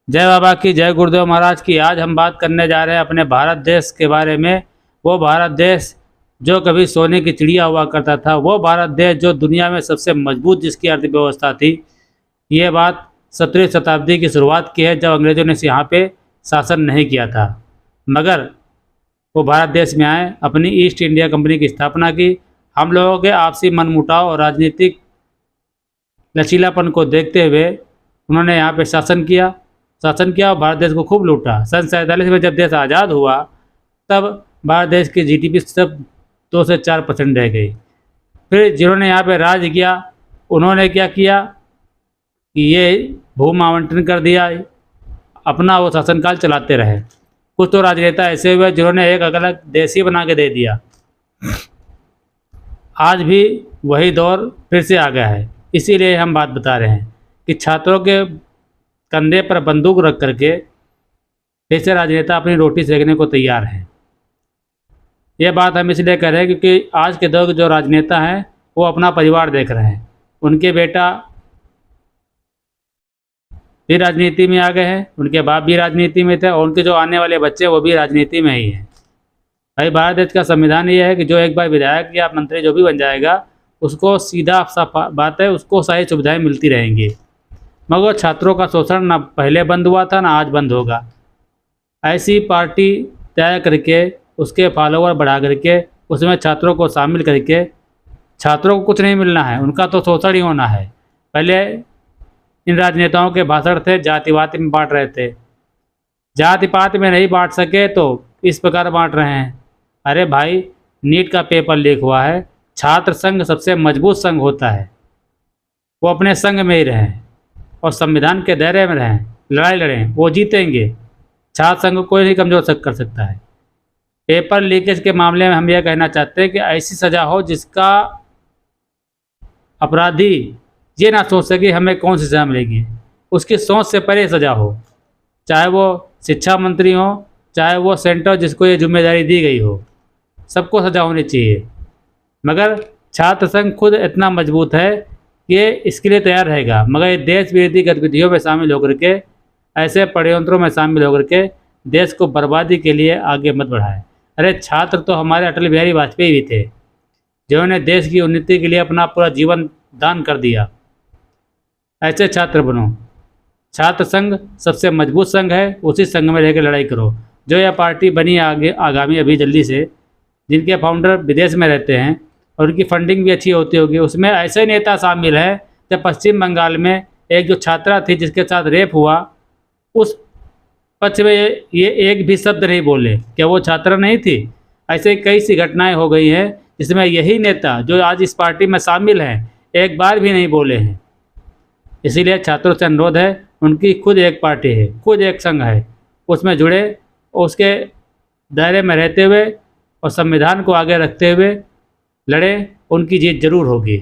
जय बाबा की, जय गुरुदेव महाराज की। आज हम बात करने जा रहे हैं अपने भारत देश के बारे में। वो भारत देश जो कभी सोने की चिड़िया हुआ करता था, वो भारत देश जो दुनिया में सबसे मजबूत जिसकी अर्थव्यवस्था थी। ये बात 17वीं शताब्दी की शुरुआत की है, जब अंग्रेज़ों ने यहाँ पे शासन नहीं किया था, मगर वो भारत देश में आए, अपनी ईस्ट इंडिया कंपनी की स्थापना की। हम लोगों के आपसी मनमुटाव और राजनीतिक लचीलापन को देखते हुए उन्होंने यहाँ पे शासन किया और भारत देश को खूब लूटा। सन 47 में जब देश आज़ाद हुआ, तब भारत देश की जीडीपी सिर्फ 2 से 4% रह गई। फिर जिन्होंने यहाँ पे राज किया, उन्होंने क्या किया कि ये भूमि आवंटन कर दिया, अपना वो शासनकाल चलाते रहे। कुछ तो राजनेता ऐसे हुए जिन्होंने एक अलग देश ही बना के दे दिया। आज भी वही दौर फिर से आ गया है। इसीलिए हम बात बता रहे हैं कि छात्रों के कंधे पर बंदूक रख करके ऐसे राजनेता अपनी रोटी सेकने को तैयार हैं। ये बात हम इसलिए कह रहे हैं क्योंकि आज के दौर के जो राजनेता हैं वो अपना परिवार देख रहे हैं। उनके बेटा भी राजनीति में आ गए हैं, उनके बाप भी राजनीति में थे, और उनके जो आने वाले बच्चे वो भी राजनीति में ही हैं। भाई, भारत देश का संविधान ये है कि जो एक बार विधायक या मंत्री जो भी बन जाएगा, उसको सीधा साफ बात है, उसको सारी सुविधाएं मिलती रहेंगी। मगर छात्रों का शोषण ना पहले बंद हुआ था, ना आज बंद होगा। ऐसी पार्टी तय करके, उसके फॉलोवर बढ़ा करके, उसमें छात्रों को शामिल करके, छात्रों को कुछ नहीं मिलना है, उनका तो शोषण ही होना है। पहले इन राजनेताओं के भाषण थे जातिवाद में बांट रहे थे, जाति पात में नहीं बांट सके तो इस प्रकार बांट रहे हैं। अरे भाई, नीट का पेपर लीक हुआ है, छात्र संघ सबसे मजबूत संघ होता है, वो अपने संघ में ही रहें और संविधान के दायरे में रहें, लड़ाई लड़ें, वो जीतेंगे। छात्र संघ को कोई नहीं कमज़ोर कर सकता है। पेपर लीकेज के मामले में हम यह कहना चाहते हैं कि ऐसी सज़ा हो जिसका अपराधी ये ना सोच सके हमें कौन सी सज़ा मिलेगी, उसकी सोच से परे सज़ा हो। चाहे वो शिक्षा मंत्री हो, चाहे वो सेंटर जिसको ये जिम्मेदारी दी गई हो, सबको सज़ा होनी चाहिए। मगर छात्र संघ खुद इतना मजबूत है कि इसके लिए तैयार रहेगा, मगर ये देश विरोधी गतिविधियों में शामिल होकर के, ऐसे षड्यंत्रों में शामिल होकर के देश को बर्बादी के लिए आगे मत बढ़ाए। अरे छात्र तो हमारे अटल बिहारी वाजपेयी भी थे, जिन्होंने देश की उन्नति के लिए अपना पूरा जीवन दान कर दिया। ऐसे छात्र बनो। छात्र संघ सबसे मजबूत संघ है, उसी संघ में रहकर लड़ाई करो। जो यह पार्टी बनी आगामी अभी जल्दी से, जिनके फाउंडर विदेश में रहते हैं और उनकी फंडिंग भी अच्छी होती होगी, उसमें ऐसे नेता शामिल हैं। जब पश्चिम बंगाल में एक जो छात्रा थी जिसके साथ रेप हुआ, उस पक्ष में ये एक भी शब्द नहीं बोले, क्या वो छात्रा नहीं थी? ऐसे कई सी घटनाएं हो गई हैं जिसमें यही नेता जो आज इस पार्टी में शामिल हैं एक बार भी नहीं बोले हैं। इसीलिए छात्रों से अनुरोध है, उनकी खुद एक पार्टी है, खुद एक संघ है, उसमें जुड़े, उसके दायरे में रहते हुए और संविधान को आगे रखते हुए लड़ें। उनकी जीत जरूर होगी,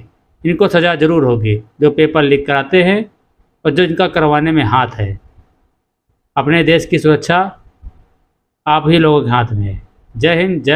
इनको सज़ा जरूर होगी जो पेपर लीक कराते हैं और जो इनका करवाने में हाथ है। अपने देश की सुरक्षा आप ही लोगों के हाथ में है। जय हिंद, जय